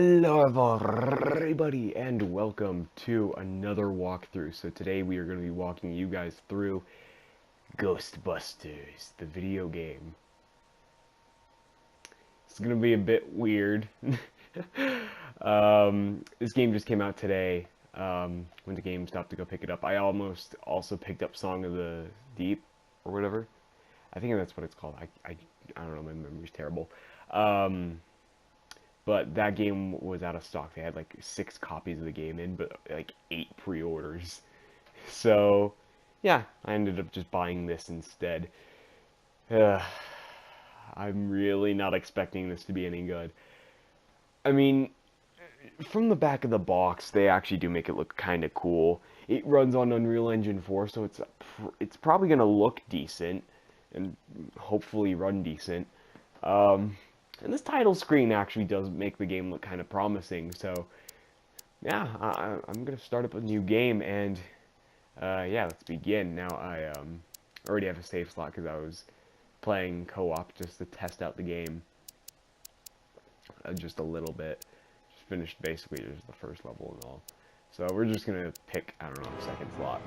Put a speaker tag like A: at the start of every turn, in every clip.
A: Hello everybody and welcome to another walkthrough. So today we are going to be walking you guys through Ghostbusters, the video game. It's going to be a bit weird. This game just came out today. Went to GameStop to go pick it up. I almost also picked up Song of the Deep or whatever. I think that's what it's called. I don't know, my memory's terrible. But that game was out of stock. They had like 6 copies of the game in, but like 8 pre-orders. So, yeah, I ended up just buying this instead. I'm really not expecting this to be any good. I mean, from the back of the box, they actually do make it look kind of cool. It runs on Unreal Engine 4, so it's probably going to look decent and hopefully run decent. And this title screen actually does make the game look kind of promising, so yeah, I'm going to start up a new game, and yeah, let's begin. Now, I already have a save slot because I was playing co-op just to test out the game just a little bit. Just finished basically just the first level and all. So we're just going to pick, I don't know, the second slot.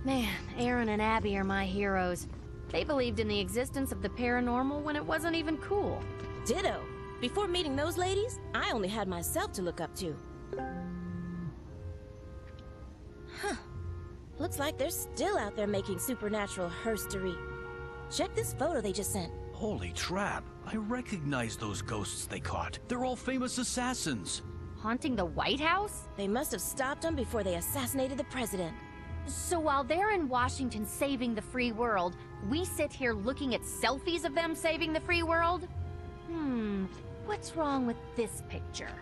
B: Man, Aaron and Abby are my heroes. They believed in the existence of the paranormal when it wasn't even cool.
C: Ditto. Before meeting those ladies, I only had myself to look up to. Huh. Looks like they're still out there making supernatural herstory. Check this photo they just sent.
D: Holy trap! I recognize those ghosts they caught. They're all famous assassins.
B: Haunting the White House?
C: They must have stopped them before they assassinated the president.
B: So while they're in Washington saving the free world, we sit here looking at selfies of them saving the free world? What's wrong with this picture?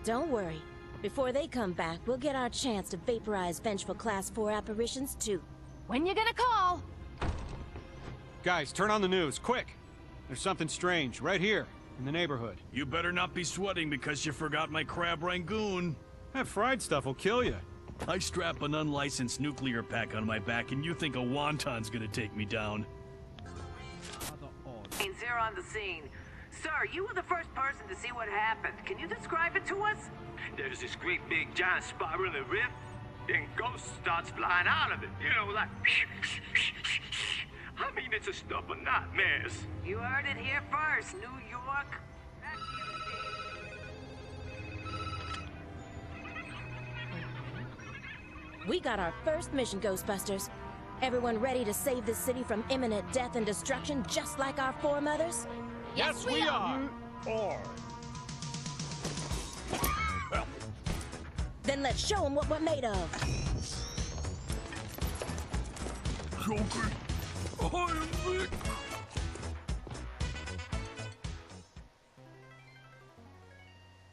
C: Don't worry. Before they come back, we'll get our chance to vaporize vengeful Class 4 apparitions too.
B: When you gonna call?
E: Guys, turn on the news, quick! There's something strange, right here, in the neighborhood.
D: You better not be sweating because you forgot my crab rangoon.
E: That fried stuff will kill you.
D: I strap an unlicensed nuclear pack on my back and you think a wonton's gonna take me down.
F: Zero on the scene. Sir, you were the first person to see what happened. Can you describe it to us?
G: There's this great big giant spiral in the rift, then ghosts starts flying out of it. You know, like... I mean, it's a stuff of nightmares.
F: You heard it here first, New York.
C: We got our first mission, Ghostbusters. Everyone ready to save this city from imminent death and destruction just like our foremothers?
E: Yes, we are!
C: Then let's show them what we're made of.
D: Joker, I am Vic.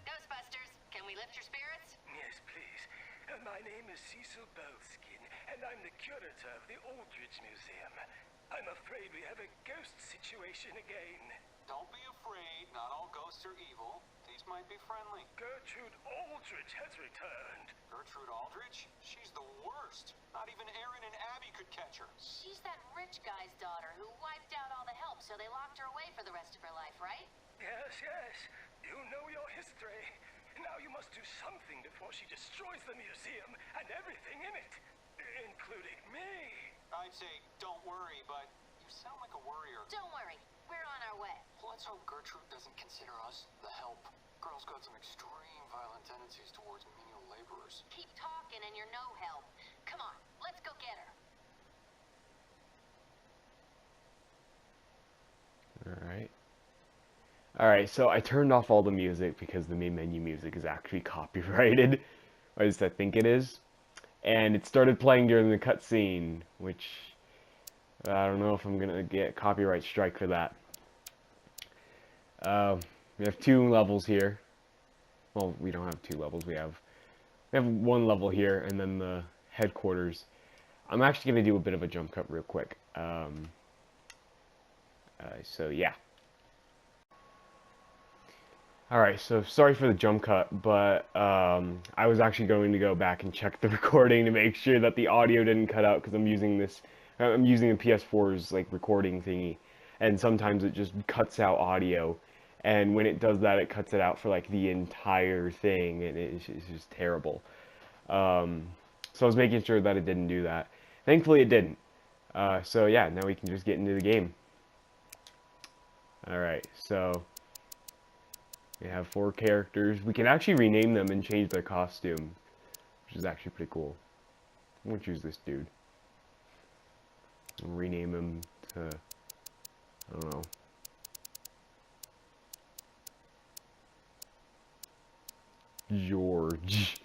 H: Ghostbusters, can we lift your spirits?
I: Yes, please. My name is Cecil Bellskin, and I'm the curator of the Aldridge Museum. I'm afraid we have a ghost situation again.
J: Don't be afraid. Not all ghosts are evil. These might be friendly.
I: Gertrude Aldridge has returned.
J: Gertrude Aldridge? She's the worst. Not even Aaron and Abby could catch her.
H: She's that rich guy's daughter who wiped out all the help, so they locked her away for the rest of her life, right?
I: Yes, yes. You know your history. Now you must do something before she destroys the museum and everything in it, including me.
J: I'd say don't worry, but you sound like a worrier.
H: Don't worry. We're on our way.
J: Let's hope Gertrude doesn't consider us the help. Girl's got some extreme violent tendencies towards menial laborers.
H: Keep talking and you're no help. Come on, let's go get her.
A: Alright, so I turned off all the music because the main menu music is actually copyrighted. Or at least I think it is. And it started playing during the cutscene, which I don't know if I'm gonna get copyright strike for that. We have 2 levels here. Well, we don't have 2 levels. We have 1 level here, and then the headquarters. I'm actually gonna do a bit of a jump cut real quick. So yeah. Alright, so sorry for the jump cut, but I was actually going to go back and check the recording to make sure that the audio didn't cut out because I'm using the PS4's like recording thingy, and sometimes it just cuts out audio. And when it does that, it cuts it out for like the entire thing, and it's just terrible. So I was making sure that it didn't do that. Thankfully, it didn't. So yeah, now we can just get into the game. Alright, so we have 4 characters. We can actually rename them and change their costume, which is actually pretty cool. I'm gonna choose this dude. I'll rename him to, I don't know. George.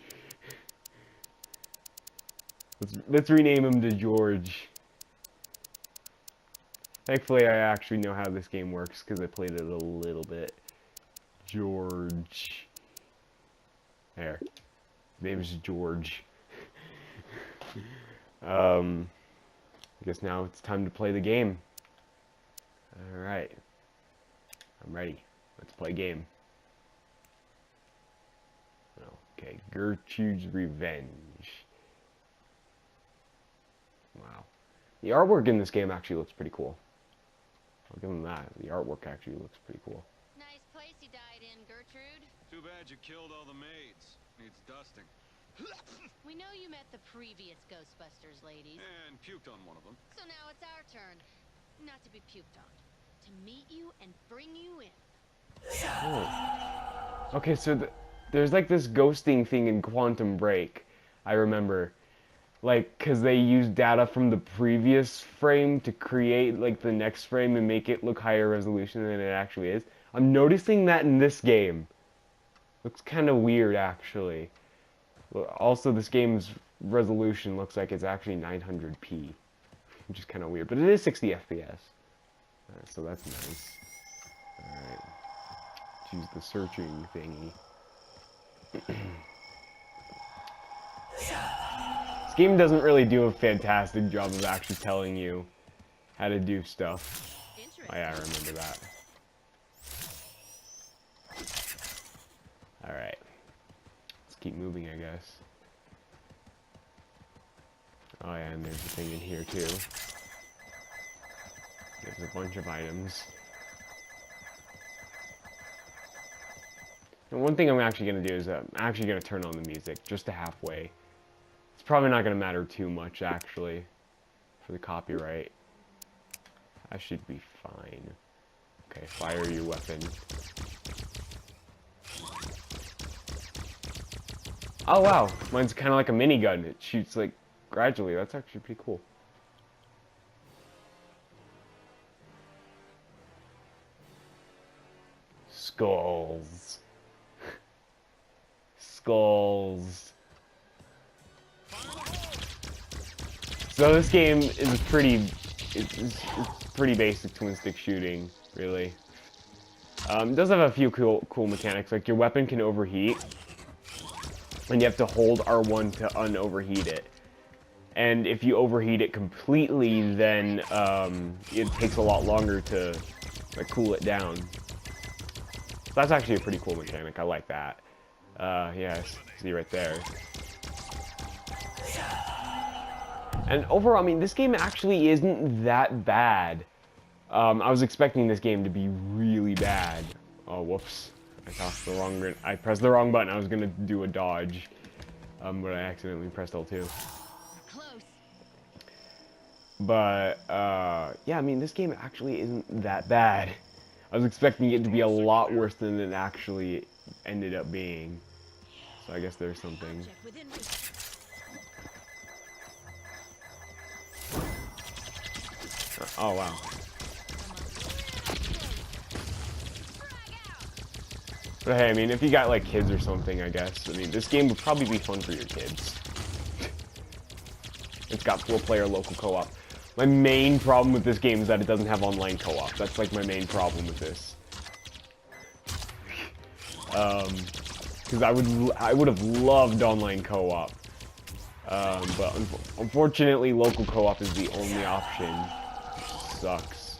A: Let's rename him to George. Thankfully, I actually know how this game works because I played it a little bit. George. There. His name is George. I guess now it's time to play the game. Alright. I'm ready. Let's play game. Okay, Gertrude's Revenge. Wow. The artwork in this game actually looks pretty cool. I'll give them that. The artwork actually looks pretty cool.
H: Nice place you died in, Gertrude.
E: Too bad you killed all the maids. Needs dusting.
H: We know you met the previous Ghostbusters ladies.
E: And puked on one of them.
H: So now it's our turn. Not to be puked on. To meet you and bring you in.
A: Oh. Okay, so there's like this ghosting thing in Quantum Break, I remember. Like, because they use data from the previous frame to create like the next frame and make it look higher resolution than it actually is. I'm noticing that in this game. Looks kind of weird, actually. Also, this game's resolution looks like it's actually 900p, which is kind of weird, but it is 60 FPS. So that's nice. Alright. Choose the searching thingy. This game doesn't really do a fantastic job of actually telling you how to do stuff. Oh yeah, I remember that. Alright. Let's keep moving, I guess. Oh yeah, and there's a thing in here too. There's a bunch of items. And one thing I'm actually going to do is I'm actually going to turn on the music just to halfway. It's probably not going to matter too much, actually, for the copyright. I should be fine. Okay, fire your weapon. Oh wow, mine's kind of like a minigun. It shoots like gradually. That's actually pretty cool. Skulls. Skulls. So this game is it's pretty basic twin stick shooting, really. It does have a few cool mechanics, like your weapon can overheat, and you have to hold R1 to unoverheat it. And if you overheat it completely, then it takes a lot longer to like cool it down. So that's actually a pretty cool mechanic. I like that. Yeah, see right there. And overall, I mean, this game actually isn't that bad. I was expecting this game to be really bad. Oh, whoops. I pressed the wrong button. I was gonna do a dodge. But I accidentally pressed L2.
H: Close.
A: But, yeah, I mean, this game actually isn't that bad. I was expecting it to be a lot worse than it actually ended up being. So I guess there's something. Oh, wow. But hey, I mean, if you got, like, kids or something, I guess. I mean, this game would probably be fun for your kids. It's got 4-player local co-op. My main problem with this game is that it doesn't have online co-op. That's, like, my main problem with this. Because I would have loved online co-op. But unfortunately, local co-op is the only option. Sucks.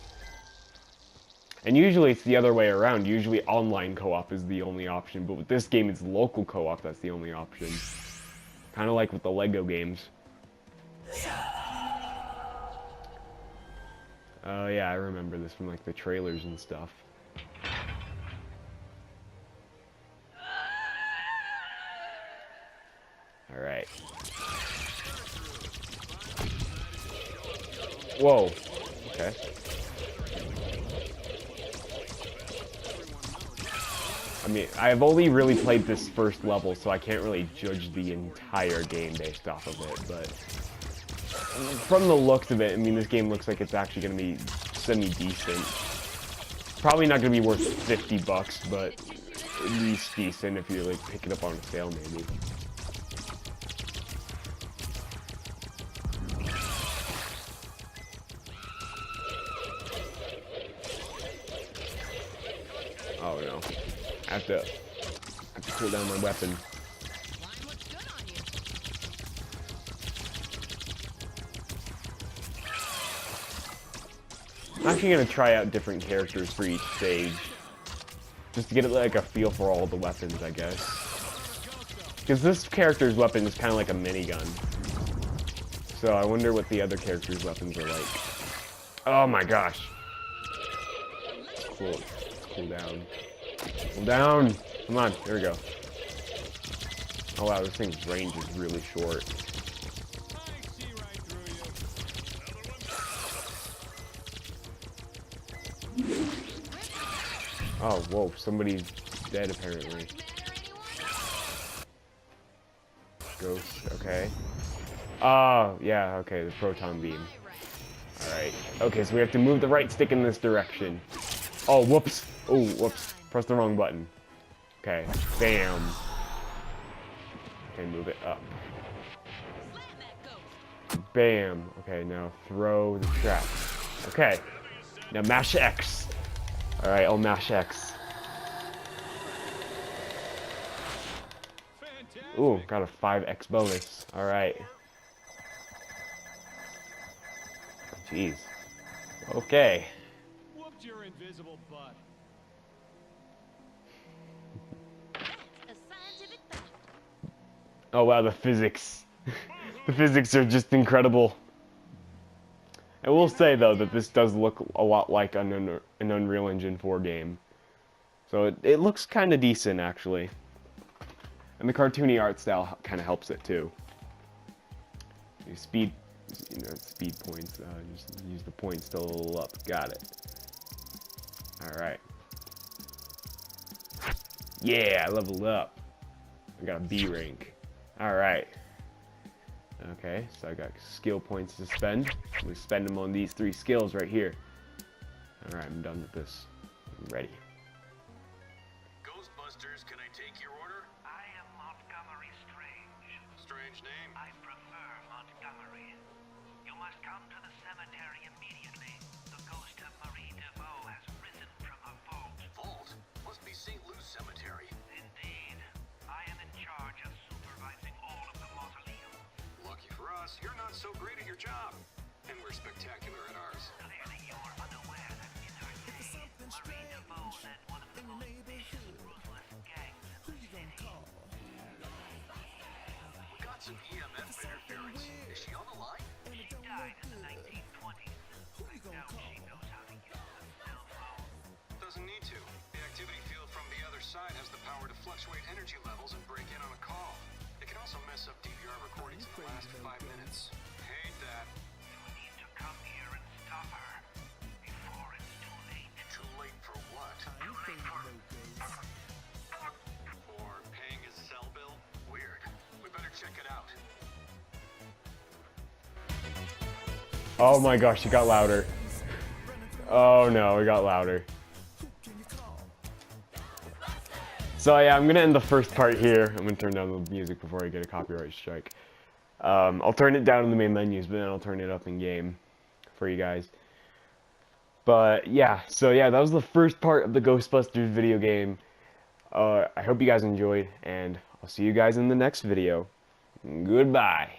A: And usually it's the other way around. Usually online co-op is the only option, but with this game it's local co-op that's the only option. Kind of like with the Lego games. Oh yeah, I remember this from like the trailers and stuff. Alright. Whoa. Okay. I mean, I've only really played this first level, so I can't really judge the entire game based off of it, but from the looks of it, I mean, this game looks like it's actually going to be semi-decent. Probably not going to be worth $50, but at least decent if you like pick it up on a sale, maybe. Oh no. I have to cool down my weapon. I'm actually going to try out different characters for each stage. Just to get like a feel for all the weapons, I guess. Because this character's weapon is kind of like a minigun. So I wonder what the other character's weapons are like. Oh my gosh. Cool. Let's cool down. Cool down! Come on, there we go. Oh wow, this thing's range is really short. Oh, whoa, somebody's dead apparently. Ghost, okay. Oh, yeah, okay, the proton beam. Alright. Okay, so we have to move the right stick in this direction. Oh, whoops. Oh, whoops. Press the wrong button. Okay, bam. Okay, move it up. Bam. Okay, now throw the trap. Okay. Now mash X. Alright, I'll mash X. Ooh, got a 5X bonus. Alright. Jeez. Okay.
E: Whooped your invisible butt.
A: Oh wow, the physics. The physics are just incredible. I will say though that this does look a lot like an Unreal Engine 4 game. So it looks kind of decent actually. And the cartoony art style kind of helps it too. Speed points. Just use the points to level up. Got it. All right. Yeah, I leveled up. I got a B rank. All right. Okay, so I got skill points to spend. We spend them on these 3 skills right here. All right, I'm done with this. I'm ready.
J: Ghostbusters, can I take your order?
I: I am Montgomery Strange.
J: Strange name.
I: I prefer Montgomery. You must come to the cemetery immediately. The ghost of Marie DeVoe has risen from her vault.
J: Vault? Must be St. Louis Cemetery.
I: Indeed. I am in charge of supervising all of the mausoleum.
J: Lucky for us, you're not so great at your job. And we're spectacular at ours.
I: Clearly you're unaware that in her day, Marie DeVoe led one of the most vicious, ruthless gangs in the city.
J: We got some EMF interference. Is she on the line?
I: She died in the 1920s. I doubt she knows how to use a cell phone.
J: Doesn't need to. The activity field from the other side has the power to fluctuate energy levels and break in on a call. It can also mess up DVR recordings in the last 5 minutes. Hate that.
I: You need to come here and stop her before it's too late.
J: Too late for what?
I: Too late for...
J: For paying his cell bill? Weird. We better check it out.
A: Oh my gosh, it got louder. Oh no, it got louder. So yeah, I'm gonna end the first part here. I'm gonna turn down the music before I get a copyright strike. I'll turn it down in the main menus, but then I'll turn it up in game for you guys. But yeah, so yeah, that was the first part of the Ghostbusters video game. I hope you guys enjoyed, and I'll see you guys in the next video. Goodbye.